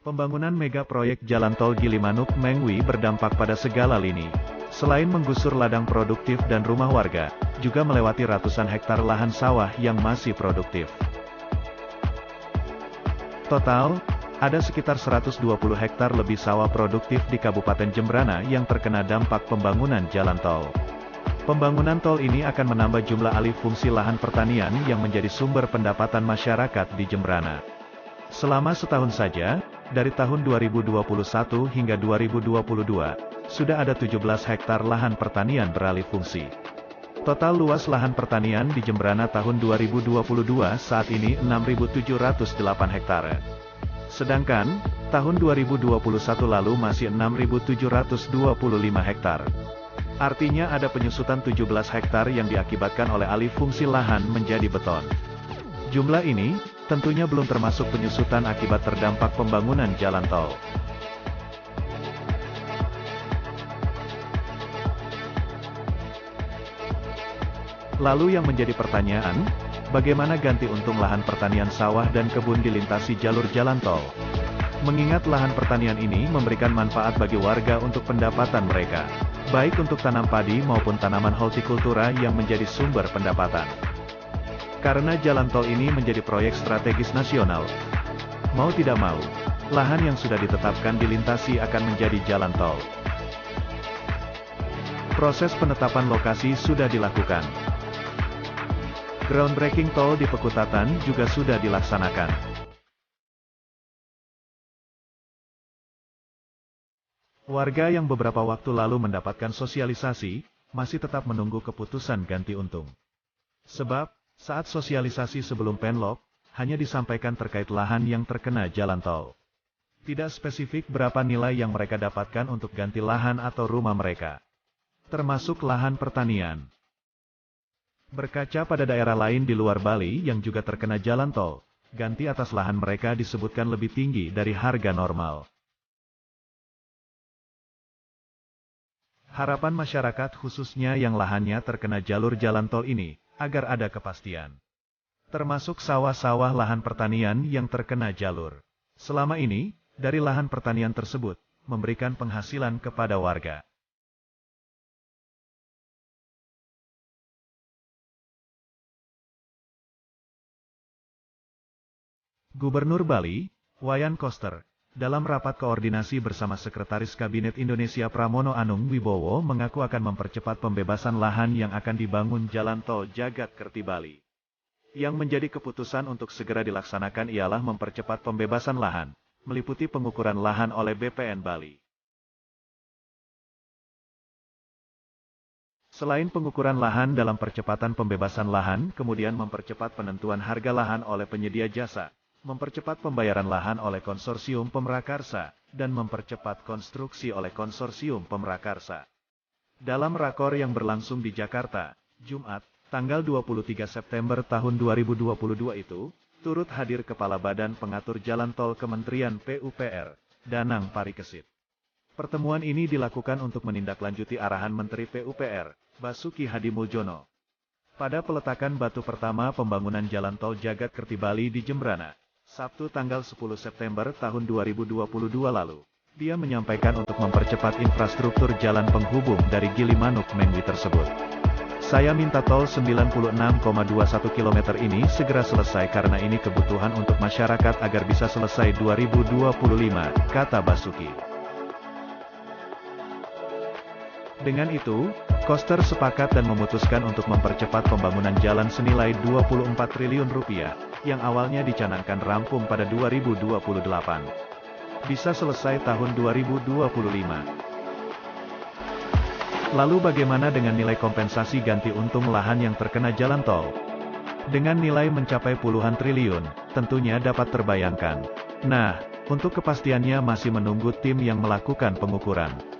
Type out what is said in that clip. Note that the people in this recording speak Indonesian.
Pembangunan mega proyek Jalan Tol Gilimanuk-Mengwi berdampak pada segala lini. Selain menggusur ladang produktif dan rumah warga, juga melewati ratusan hektar lahan sawah yang masih produktif. Total, ada sekitar 120 hektar lebih sawah produktif di Kabupaten Jembrana yang terkena dampak pembangunan jalan tol. Pembangunan tol ini akan menambah jumlah alih fungsi lahan pertanian yang menjadi sumber pendapatan masyarakat di Jembrana. Selama setahun saja, dari tahun 2021 hingga 2022, sudah ada 17 hektar lahan pertanian beralih fungsi. Total luas lahan pertanian di Jembrana tahun 2022 saat ini 6.708 hektare. Sedangkan, tahun 2021 lalu masih 6.725 hektar. Artinya ada penyusutan 17 hektar yang diakibatkan oleh alih fungsi lahan menjadi beton. Jumlah ini, tentunya belum termasuk penyusutan akibat terdampak pembangunan jalan tol. Lalu yang menjadi pertanyaan, bagaimana ganti untung lahan pertanian sawah dan kebun dilintasi jalur jalan tol? Mengingat lahan pertanian ini memberikan manfaat bagi warga untuk pendapatan mereka, baik untuk tanam padi maupun tanaman hortikultura yang menjadi sumber pendapatan. Karena jalan tol ini menjadi proyek strategis nasional, mau tidak mau, lahan yang sudah ditetapkan dilintasi akan menjadi jalan tol. Proses penetapan lokasi sudah dilakukan. Groundbreaking tol di Pekutatan juga sudah dilaksanakan. Warga yang beberapa waktu lalu mendapatkan sosialisasi, masih tetap menunggu keputusan ganti untung. Sebab, saat sosialisasi sebelum penlok, hanya disampaikan terkait lahan yang terkena jalan tol. Tidak spesifik berapa nilai yang mereka dapatkan untuk ganti lahan atau rumah mereka. Termasuk lahan pertanian. Berkaca pada daerah lain di luar Bali yang juga terkena jalan tol, ganti atas lahan mereka disebutkan lebih tinggi dari harga normal. Harapan masyarakat khususnya yang lahannya terkena jalur jalan tol ini, agar ada kepastian. Termasuk sawah-sawah lahan pertanian yang terkena jalur. Selama ini, dari lahan pertanian tersebut, memberikan penghasilan kepada warga. Gubernur Bali, Wayan Koster, dalam rapat koordinasi bersama Sekretaris Kabinet Indonesia Pramono Anung Wibowo mengaku akan mempercepat pembebasan lahan yang akan dibangun jalan tol Jagat-Kerti Bali. Yang menjadi keputusan untuk segera dilaksanakan ialah mempercepat pembebasan lahan, meliputi pengukuran lahan oleh BPN Bali. Selain pengukuran lahan dalam percepatan pembebasan lahan, kemudian mempercepat penentuan harga lahan oleh penyedia jasa, mempercepat pembayaran lahan oleh konsorsium pemrakarsa, dan mempercepat konstruksi oleh konsorsium pemrakarsa. Dalam rakor yang berlangsung di Jakarta, Jumat, tanggal 23 September tahun 2022 itu, turut hadir Kepala Badan Pengatur Jalan Tol Kementerian PUPR, Danang Parikesit. Pertemuan ini dilakukan untuk menindaklanjuti arahan Menteri PUPR, Basuki Hadimuljono. Pada peletakan batu pertama pembangunan jalan tol Jagat-Kerti Bali di Jembrana, Sabtu tanggal 10 September tahun 2022 lalu, dia menyampaikan untuk mempercepat infrastruktur jalan penghubung dari Gilimanuk-Mengwi tersebut. Saya minta tol 96,21 km ini segera selesai karena ini kebutuhan untuk masyarakat agar bisa selesai 2025, kata Basuki. Dengan itu, Koster sepakat dan memutuskan untuk mempercepat pembangunan jalan senilai 24 triliun rupiah, yang awalnya dicanangkan rampung pada 2028. Bisa selesai tahun 2025. Lalu bagaimana dengan nilai kompensasi ganti untung lahan yang terkena jalan tol? Dengan nilai mencapai puluhan triliun, tentunya dapat terbayangkan. Nah, untuk kepastiannya masih menunggu tim yang melakukan pengukuran.